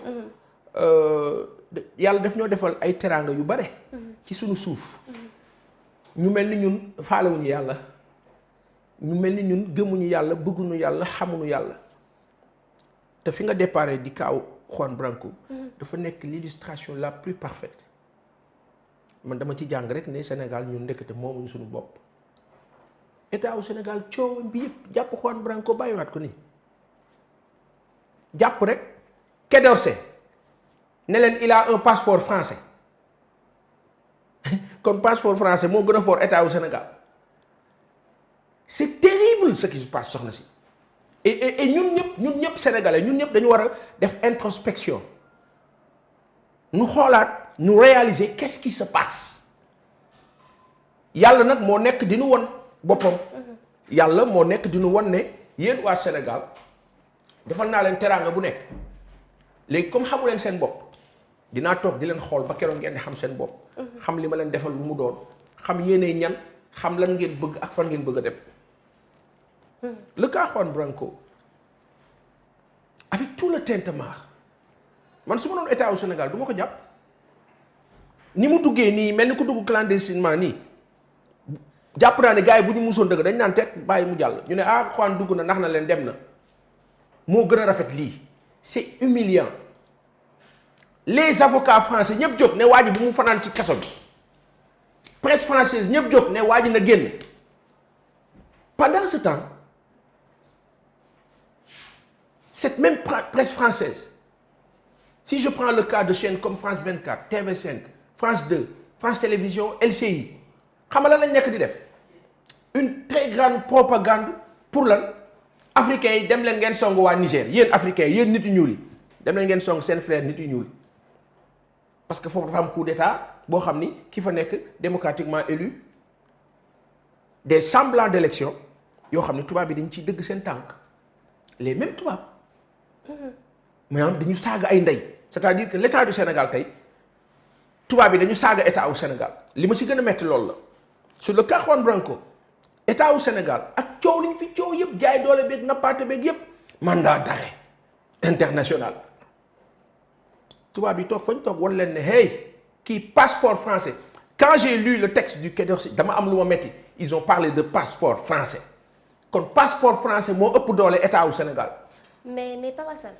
foofu. yàlla daf ñoo defal ay teraanga yu bare. ci suñu suuf. ñu mel ni ñun faalewuñu yàlla. ñu mel ni ñun gëmuñu yàlla bëgguñu yàlla xamuñu yàlla. te fi nga déparé di kaaw Juan Branco. dafa nekk l'illustration la plus parfaite. man dama ci jàng rek ne Sénégal ñun ndekete moomuñu suñu bopp. état wu Sénégal coow bi yëpp jàpp Juan Branco bàyyiwaat ko nii. jàpp rek Quai d'Orsay ne leen il a un passeport français kon passeport français moo gën a fort état wu Sénégal c'est terrible ce qui se passe soxna si et ñun ñëpp sénégalais ñun ñëpp dañu war a def introspection ñu xoolaat ñu réaliser qu'est-ce qui se passe yàlla nag moo nekk di nu won boppam yàlla moo nekk di nu won ne yéen waa Sénégal defal naa leen teraanga bu nekk léegi comme xamu leen seen bopp dinaa toog di leen xool ba keroog ngeen di xam seen bopp. xam li ma leen defal lu mu doon xam yéenay ñan xam lan ngeen bëgg ak fan ngeen bëgg a dem. le cas Juan Branco avec tout le tintamarre man su ma doon état au Sénégal du ma ko jàpp ni mu duggee nii mel ni ku dugg clandestinement nii jàpp naa ne gars yi bu ñu musoon dëgg dañ naan teg bàyyi mu jàll ñu ne ah Juan dugg na nax na leen dem na. moo gën a rafet lii c'est humiliant les avocats français ñëpp jóg ne waa ji bu mu fanaan ci kaso bi presse française ñëpp jóg ne waa ji na génn pendant ce temps cette même presse française si je prends le cas de chaînes comme France 24 TV5 France 2 France Télévisions LCI xam nga lan lañ nekk di def une très grande propagande pour lan africains yi dem leen ngeen song waa Niger yéen africains yéen nit yu ñuul yi dem leen ngeen song seen frère nit yu ñuul parce que foofu dafa am coup d'état boo xam ni ki fa nekk démocratiquement élu des semblants d'élection yoo xam ne tubaab bi dañ ciy dëgg seen tànk les mêmes tubaab maanaam dañu saaga ay ndey c'est-à-dire que l'état du Sénégal tey tubaab bi dañu saaga état au Sénégal li ma ci gën a metti loolu la sur le cas Juan Branco état au Sénégal ak coow liñ fi coow yëpp jaay doole beeg nappaate beeg yëpp mandat d'arrêt international tubaab yi toog fañ toog wan leen ne hey kii passeport français quand j'ai lu le texte du Quai d'Orsay dama am lu ma metti ils ont parlé de passeport français kon passeport français moo ëpp doole état au Sénégal. mais Papa Assane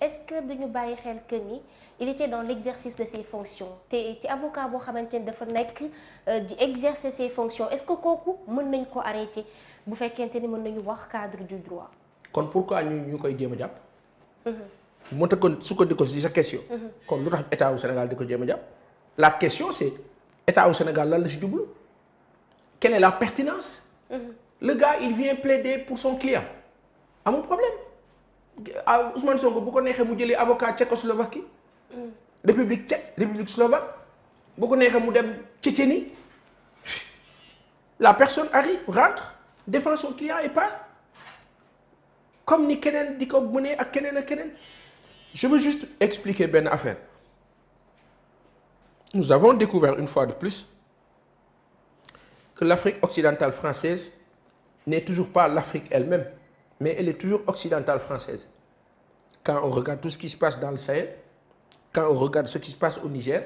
est-ce que duñu bàyyi xel que ni il était dans l'exercice de ses fonctions te avocat boo xamante ni dafa nekk di exercer ses fonctions est-ce que kooku mën nañ ko arrêter bu fekkente ni mën nañu wax cadre du droit. kon pourquoi ñu koy jéem a jàpp. moo tax kon sukkandiku ci sa question. kon lu tax état au Sénégal di ko jéem a jàpp. la question c'est état au Sénégal lan la ci jublu quelle est la pertinence. le gars il vient plaider pour son client amul problème Ousmane Sonko bu ko neexee mu jëlee avocat Tchécoslovaquie. république tchèque république slovaque bu ko neexee mu dem Tchétchénie la personne arrive rentre défend son client et part comme ni keneen di ko mënee ak keneen ak keneen. je veux juste expliquer benn affaire nous avons découvert une fois de plus que l'Afrique occidentale française n'est toujours pas l'Afrique elle-même mais elle est toujours occidentale française quand on regarde tout ce qui se passe dans le Sahel. Quand on regarde ce qui se passe au Niger,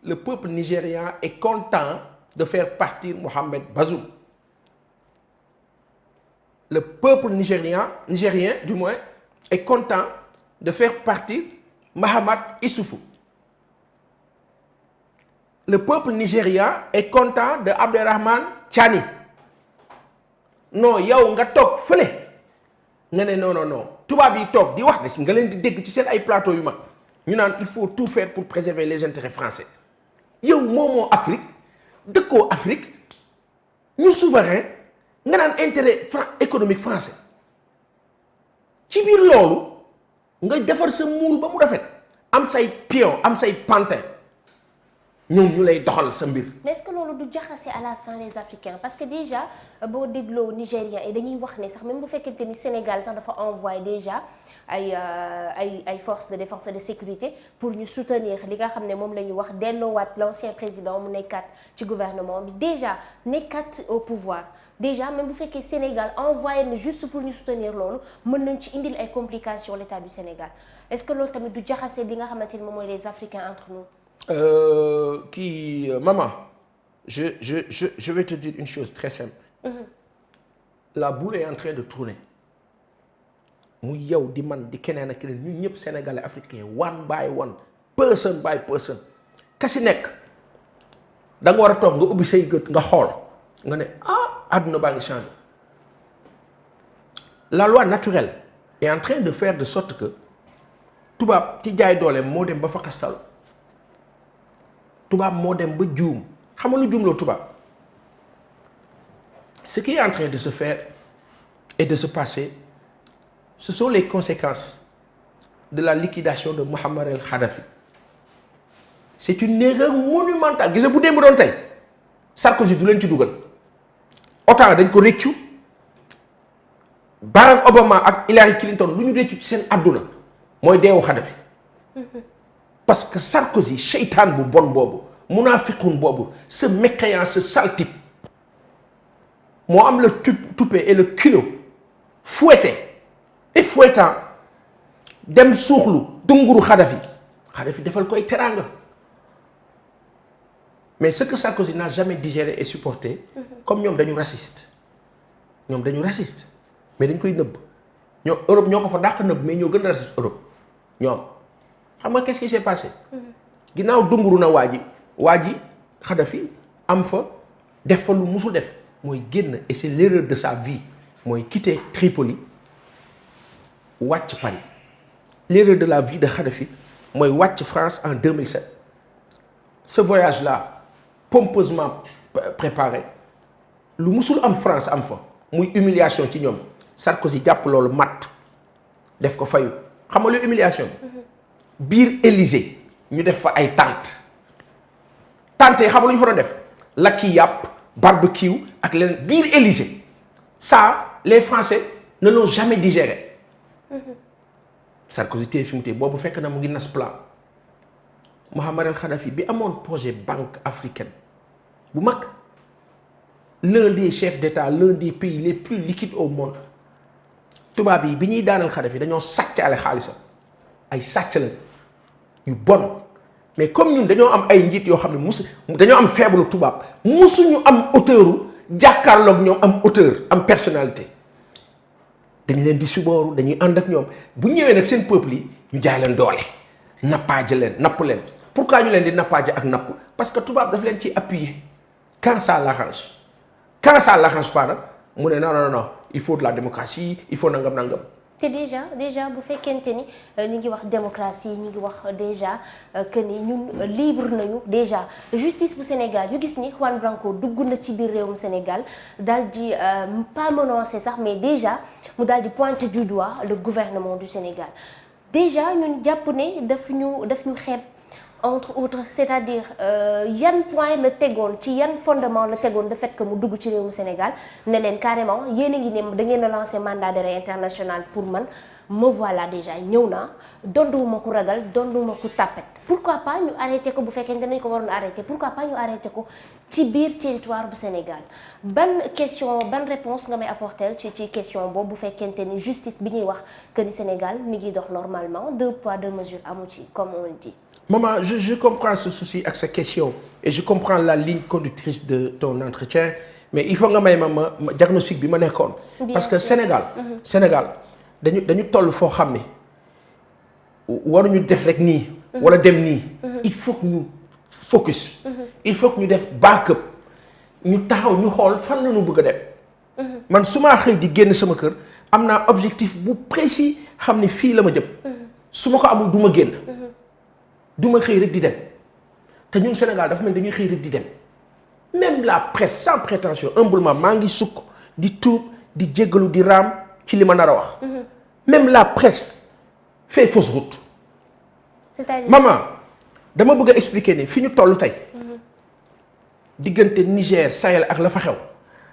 le peuple nigérian est content de faire partir Mohamed Bazoum. Le peuple nigérien du moins, est content de faire partir Mahamat Issoufou. Le peuple nigérien est content de Abderrahman Tchani. Non, yow nga toog fële nga ne non tubaab yi toog di wax de si nga leen di dégg ci seen ay plateau yu mag. ñu naan il faut tout faire pour préserver les intérêts français yow moomoo Afrique dëkkoo Afrique ñu souverain nga naan intérêt économique français ci biir loolu nga defar sa muul ba mu rafet am say pion am say pantin ñoom ñu lay doxal sa mbir. mais est-ce que loolu du jaxase à la fin les Africains parce que déjà boo dégloo Nigériens et dañuy wax ne sax même bu fekkente ni Sénégal sax dafa envoyé déjà ay forces de défense et de sécurité pour ñu soutenir li nga xam ne moom la ñu wax delloowaat l'ancien président mu nekkaat ci gouvernement bi déjà nekkaat au pouvoir déjà même bu fekkee Sénégal envoyé na juste pour ñu soutenir loolu mën nañ ci indil ay complications l'état du Sénégal est-ce que loolu tamit du jaxase li nga xamante ni moom mooy les Africains entre nous. Maman je vais te dire une chose très simple. La boule est en train de tourner. mu yow di man di keneen ak keneen ñun ñëpp sénégalais africain one by one person by person kasi nekk da nga war a toog nga ubbi say gët nga xool nga ne àdduna baa ngi changé. La loi naturelle est en train de faire de sorte que tubaab ci jaay doole moo dem ba fa xastalu tubaab moo dem ba juum xam nga lu juumloo tubaab ce qui est en train de se faire et de se passer. Ce sont les conséquences de la liquidation de Mouammar el Kadhafi. C'est une erreur monumentale. Gis nga bu démb doon tey Sarkozy du leen ci dugal autant dañ ko réccu Barack Obama ak Hillary Clinton lu ñu réccu ci seen àdduna mooy deewu Kadhafi. Parce que Sarkozy seytaan bu bon boobu munaafiqun boobu ce mécréant ce sale type moo am le toupet et le culot fouetté. Et fouettant dem suuxlu dunguru Kadhafi defal koy teraanga mais ce que Sarkozy n'a jamais digéré et supporté comme ñoom dañu raciste mais dañ koy nëbb ñoom Europe ñoo ko fa dàq nëbb mais ñoo gën a raciste Europe ñoom xam nga qu'est-ce qui s'est passé ginnaaw dunguru na waa ji Kadhafi am fa def fa lu musul def mooy génn et c'est l'erreur de sa vie mooy quitter Tripoli wàcc Paris. L'erreur de la vie de Kadhafi mooy wàcc France en 2007 ce voyage là pompeusement préparé lu musul am France am fa muy humiliation ci ñoom Sarkozy jàpp loolu matt def ko fayu xam nga lu humiliation biir Élysée ñu def fa ay tente yi xam nga lu ñu fa doon def lakki yàpp barbecue ak leneen biir Élysée ça les Français ne l'ont jamais digéré. Sarkozy téye fi mu téye boobu fekk na mu ngi nas plan Mouammar el Kadhafi bi amoon projet banque africaine bu mag l'un des chefs d'État l'un des pays les plus liquides au monde tubaab yi bi ñuy daanal Kadhafi dañoo sàcc ale xaalisam ay sàcc la yu bon mais comme ñun dañoo am ay njiit yoo xam ne dañoo am faible tubaab musuñu am hauteur jàkkaarloog ñoom am hauteur am personnalité. dañu leen di subooru dañuy ànd ak ñoom bu ñëwee nag seen peuple yi ñu jaay leen doole nappaaje leen napp leen pourquoi ñu leen di nappaaje ak napp parce que tubaab daf leen ciy appuyer quand ça l'arrange pas nag mu ne non il faut de la démocratie il faut nangam. te déjà bu fekkente ni ñu ngi wax démocratie ñu ngi wax déjà que ni ñun libre nañu déjà justice bu Sénégal ñu gis ni Juan Branco dugg na ci biir réewum Sénégal daal di pas menacé sax mais déjà mu daal di pointer du doigt le gouvernement du Sénégal déjà ñun jàpp ne daf ñu xeeb entre autres c'est-à-dire yan point la tegoon ci yan fondement la tegoon de fait que mu dugg ci réewum Sénégal ne leen carrément yéen a ngi ne da ngeen a lancé mandat d'arrêt international pour man me voilà déjà ñëw naa donduwuma ko ragal donduwuma ko tàppet pourquoi pas ñu arrêté ko bu fekkee dañ ko waroon arrêté pourquoi pas ñu arrêté ko ci biir territoire bu Sénégal ban réponse nga may apporter ci question boobu bu fekkente ni justice bi ñuy wax que ni Sénégal mi ngi dox normalement 2 poids 2 mesures amu ci comme on le dit. Maman, je comprends ce souci ak sa question et je comprends la ligne conductrice de ton entretien mais il faut nga may ma diagnostic bi ma nekkoon. parce que Sénégal dañu toll foo xam ne waruñu def rek nii. wala dem nii. il faut que ñu focus. il faut que ñu def backup ñu taxaw ñu xool fan la ñu bëgg a dem. man su ma xëy di génn sama kër am naa objectif bu précis xam ne fii la ma jëm. su ma ko amul du ma génn. du ma xëy rek di dem te ñun Sénégal dafa mel dañuy xëy rek di dem même la presse sans prétention humblement maa ngi sukk di tuub di jéggalu di raam ci li ma nar a wax. même la presse fait fausse route. maman dama bëgg a expliquer ne fi ñu toll tey diggante Niger Sahel ak la fa xew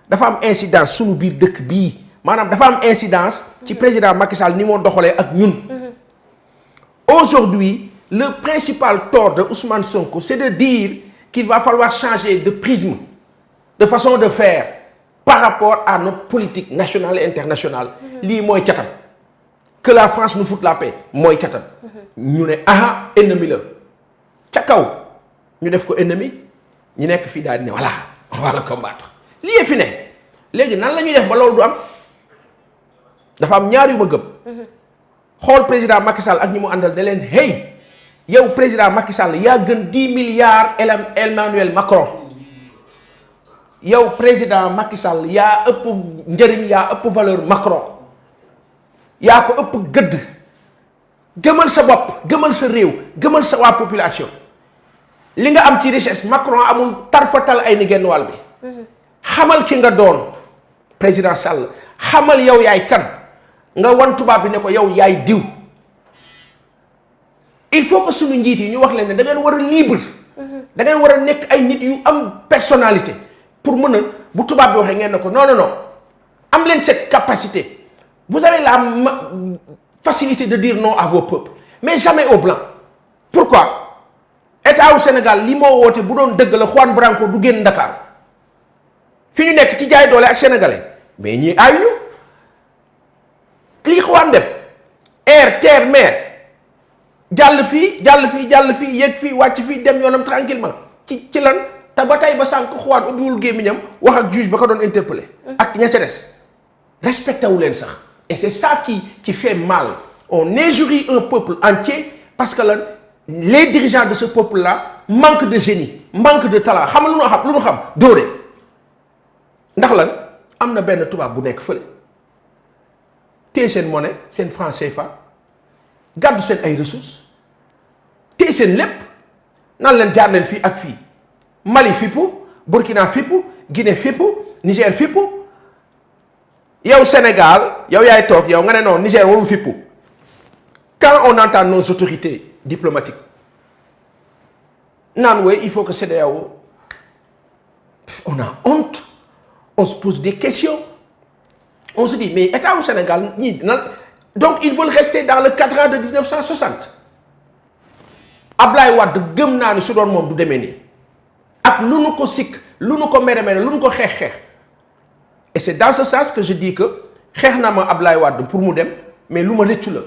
dafa am incidence sunu biir dëkk bii maanaam dafa am incidence ci président Macky Sall ni moo doxalee ak ñun. Aujourd'hui le principal tort de Ousmane Sonko c'est de dire qu'il va falloir changer de prisme de façon de faire par rapport à notre politique nationale et internationale lii mooy catam que la France nous foute la paix mooy catam ñu ne aha ennemi la ca kaw ñu def ko ennemi ñu nekk fii daal di ne voilà on va le combattre lii fi ne léegi nan la ñuy def ba loolu du am dafa am ñaar yu ma gëm xool président Macky Sall ak ñi mu àndal ne leen hey yow président Macky Sall yaa gën 10 milliards Emmanuel Macron yow président Macky Sall yaa ëpp njëriñ yaa ëpp valeur Macron yaa ko ëpp gëdd gëmal sa bopp gëmal sa réew gëmal sa waa population li nga am ci richesse Macron amul tarfatal ay ni genn wàll bi xamal ki nga doon président Sall xamal yow yaay kan nga wan tubaab bi ne ko yow yaay diw il faut que suñu njiit yi ñu wax leen ne da ngeen war a libre da ngeen war a nekk ay nit yu am personnalité pour mën a bu tubaab bi waxee ngeen ne ko non non non am leen cette capacité vous avez la facilité de dire non à vos peuples mais jamais au blanc pourquoi état wu Sénégal li moo woote bu doon dëgg la Juan Branco du génn Dakar fi ñu nekk ci jaay doole ak sénégalais mais ñii aayuñu lii Juan def air terre mer jàll fii yéeg fii wàcc fii dem yoonam tranquillement ci lan te ba tey ba sànq Juan ubbiwul gémmiñam wax ak juge ba ko doon interpellé ak ña ca des respecté wu leen sax et c'est ça qui fait mal on injurie un peuple entier parce que lan les dirigeants de ce peuple là manquent de génie manquent de talent xam nga lu nu xam dóore ndax lan am na benn tubaab bu nekk fële téye seen monnaie seen franc CFA gàddu seen ay ressources téye seen lépp nan leen jaar leen fii ak fii Mali fippu Burkina fippu Guinée fippu Niger fippu yow Sénégal yow yaay toog yow nga ne non Niger warul fippu quand on entend nos autorités diplomatiques naan wooy il faut que CEDEAO on a honte on se pose des questions on se dit mais état au Sénégal ñii donc ils veulent rester dans le cadran de 1960 Ablaye Wade gëm naa ne su doon moom du demee nii ak lu nu ko sikk lu nu ko mere lu nu ko xeex et c'est dans ce sens que je dis que xeex naa ma Ablaye Wade pour mu dem mais lu ma rëccu la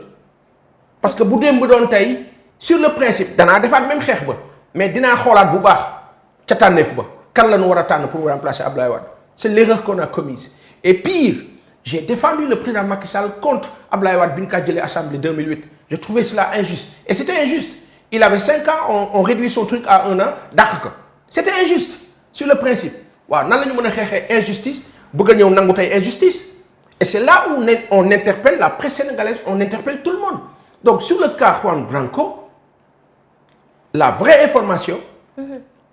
parce que bu dem ba doon tey sur le principe danaa defaat même xeex ba mais dinaa xoolaat bu baax ca tànneef ba kan la nu war a tànn pour remplacer Ablaye Wade c'est l'erreur qu'on a commise et pire j'ai défendu le président Macky Sall contre Ablaye Wade bi ñu kaa jëlee Assemblée 2008 je trouvais cela injuste et c'était injuste il avait 5 ans on réduit son truc à 1 an dàq ko c'était injuste sur le principe waaw nan la ñu mën a xeexee injustice bëgg a ñëw nangu tey injustice et c'est là où on interpelle la presse sénégalaise on interpelle tout le monde donc sur le cas Juan Branco la vraie information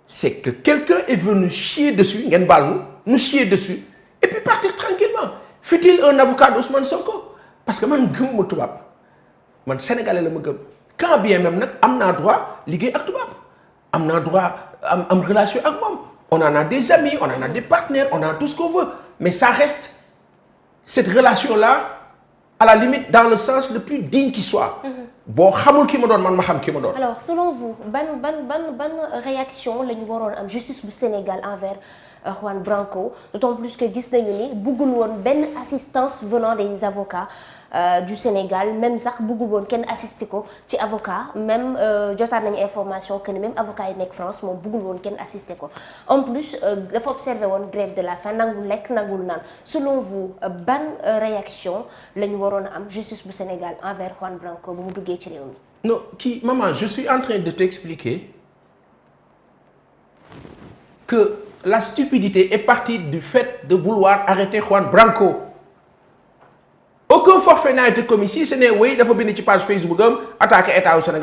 c'est que quelqu'un est venu chier dessus ngeen baal nous chier dessus et puis partir tranquillement fut-il un avocat d'Ousmane Sonko parce que man gëmuma tubaab man sénégalais la ma gëm quand bien même nag am naa droit liggéey ak tubaab am naa droit am relation ak moom on en a des amis on en a des partenaires on a tout ce qu'on veut mais ça reste cette relation là à la limite dans le sens le plus digne qui soit boo xamul ki ma doon man ma xam ki ma doon. alors selon vous ban réaction la ñu waroon am justice bu Sénégal envers Juan Branco d'autant plus que gis nañu ni bëggul woon benn assistance venant des avocats du Sénégal même sax bëggul woon kenn assister ko ci avocat même jotaat nañu information que ni même avocat yi nekk France moom bëggul woon kenn assister ko en plus dafa observé woon grève de la faim nangul lekk nangul naan selon vous ban réaction la ñu waroon am justice bu Sénégal envers Juan Branco bu mu duggee ci réew mi. non maman je suis en train de t'expliquer que la stupidité est partie du fait de vouloir arrêter Juan Branco. Aucun forfait n'a été commis si ce n'est oui dafa bind ci page Facebook am attaqué état au Sénégal.